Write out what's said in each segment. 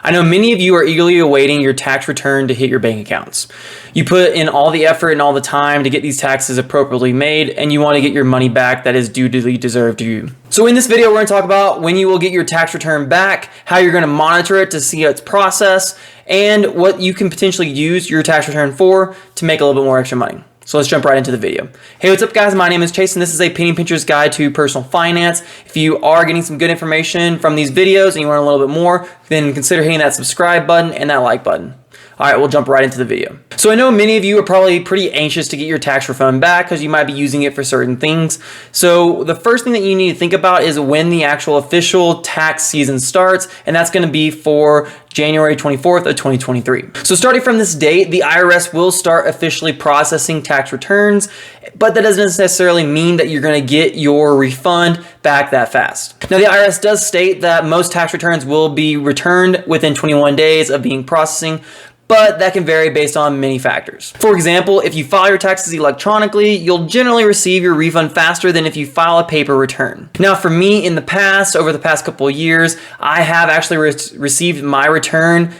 I know many of you are eagerly awaiting your tax return to hit your bank accounts. You put in all the effort and all the time to get these taxes appropriately made, and you want to get your money back that is duly deserved to you. So in this video, we're going to talk about when you will get your tax return back, how you're going to monitor it to see its process, and what you can potentially use your tax return for to make a little bit more extra money. So let's jump right into the video. Hey, what's up guys? My name is Chase and this is a penny pincher's guide to personal finance. If you are getting some good information from these videos and you want a little bit more, then consider hitting that subscribe button and that like button. All right, we'll jump right into the video. So I know many of you are probably pretty anxious to get your tax refund back because you might be using it for certain things. So the first thing that you need to think about is when the actual official tax season starts, and that's going to be for January 24th of 2023. So starting from this date, the IRS will start officially processing tax returns, but that doesn't necessarily mean that you're going to get your refund back that fast. Now, the IRS does state that most tax returns will be returned within 21 days of being processing, but that can vary based on many factors. For example, if you file your taxes electronically, you'll generally receive your refund faster than if you file a paper return. Now, for me in the past, over the past couple of years, I have actually received my return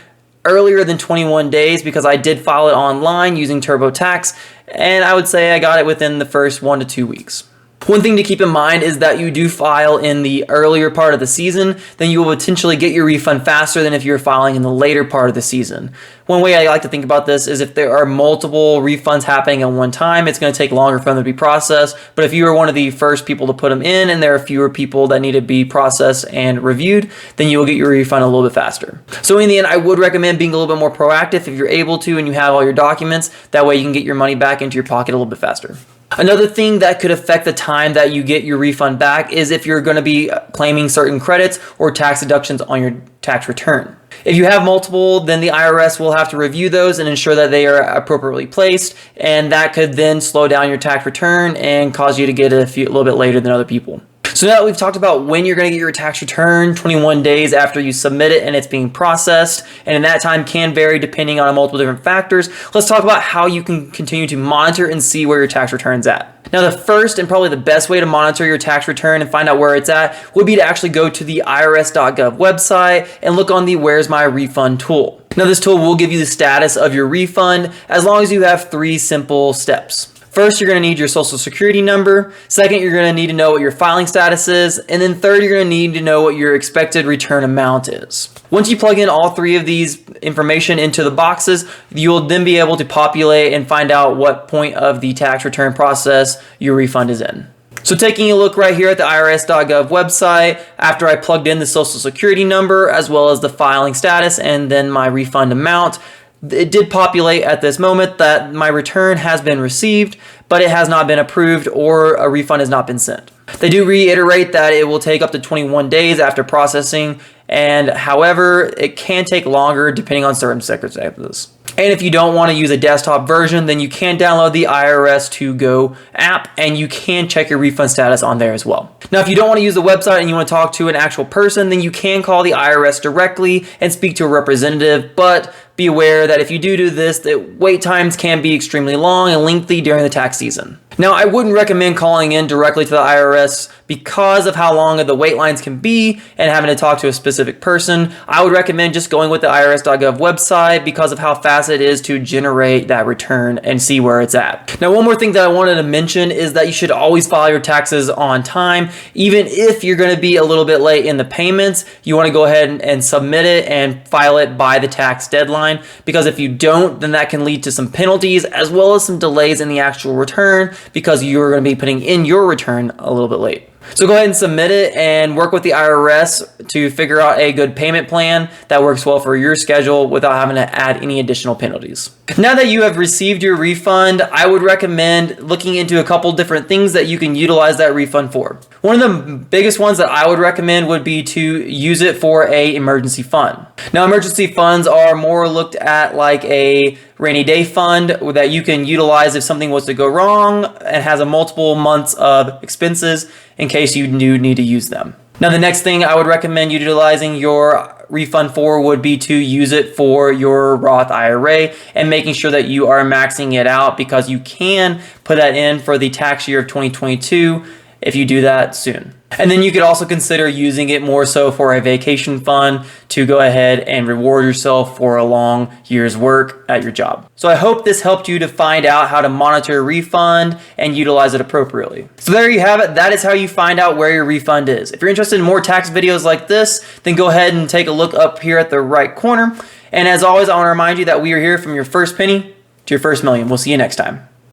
earlier than 21 days because I did file it online using TurboTax, and I would say I got it within the first 1 to 2 weeks. One thing to keep in mind is that you do file in the earlier part of the season, then you will potentially get your refund faster than if you're filing in the later part of the season. One way I like to think about this is if there are multiple refunds happening at one time, it's going to take longer for them to be processed. But if you are one of the first people to put them in and there are fewer people that need to be processed and reviewed, then you will get your refund a little bit faster. So in the end, I would recommend being a little bit more proactive if you're able to and you have all your documents. That way you can get your money back into your pocket a little bit faster. Another thing that could affect the time that you get your refund back is if you're going to be claiming certain credits or tax deductions on your tax return. If you have multiple, then the IRS will have to review those and ensure that they are appropriately placed, and that could then slow down your tax return and cause you to get it a little bit later than other people. So now that we've talked about when you're going to get your tax return, 21 days after you submit it and it's being processed, and in that time can vary depending on multiple different factors, let's talk about how you can continue to monitor and see where your tax return's at. Now, the first and probably the best way to monitor your tax return and find out where it's at would be to actually go to the irs.gov website and look on the Where's My Refund tool. Now, this tool will give you the status of your refund as long as you have 3 simple steps. First, you're going to need your social security number. Second, you're going to need to know what your filing status is. And then third, you're going to need to know what your expected return amount is. Once you plug in all 3 of these information into the boxes, you'll then be able to populate and find out what point of the tax return process your refund is in. So taking a look right here at the irs.gov website, after I plugged in the social security number as well as the filing status and then my refund amount, it did populate at this moment that my return has been received, but it has not been approved or a refund has not been sent. They do reiterate that it will take up to 21 days after processing, and however, it can take longer depending on certain circumstances. And if you don't want to use a desktop version, then you can download the irs.gov app and you can check your refund status on there as well. Now, if you don't want to use the website and you want to talk to an actual person, then you can call the IRS directly and speak to a representative, but be aware that if you do this, the wait times can be extremely long and lengthy during the tax season. Now, I wouldn't recommend calling in directly to the IRS because of how long the wait lines can be and having to talk to a specific person. I would recommend just going with the irs.gov website because of how fast it is to generate that return and see where it's at. Now, one more thing that I wanted to mention is that you should always file your taxes on time. Even if you're going to be a little bit late in the payments, you want to go ahead and submit it and file it by the tax deadline, because if you don't, then that can lead to some penalties as well as some delays in the actual return because you're going to be putting in your return a little bit late. So go ahead and submit it and work with the IRS to figure out a good payment plan that works well for your schedule without having to add any additional penalties. Now that you have received your refund, I would recommend looking into a couple different things that you can utilize that refund for. One of the biggest ones that I would recommend would be to use it for an emergency fund. Now, emergency funds are more looked at like a rainy day fund that you can utilize if something was to go wrong and has a multiple months of expenses in case you do need to use them. Now, the next thing I would recommend utilizing your refund for would be to use it for your Roth IRA and making sure that you are maxing it out, because you can put that in for the tax year of 2022 if you do that soon. And then you could also consider using it more so for a vacation fund to go ahead and reward yourself for a long year's work at your job. So I hope this helped you to find out how to monitor a refund and utilize it appropriately. So there you have it. That is how you find out where your refund is. If you're interested in more tax videos like this, then go ahead and take a look up here at the right corner. And as always, I want to remind you that we are here from your first penny to your first million. We'll see you next time.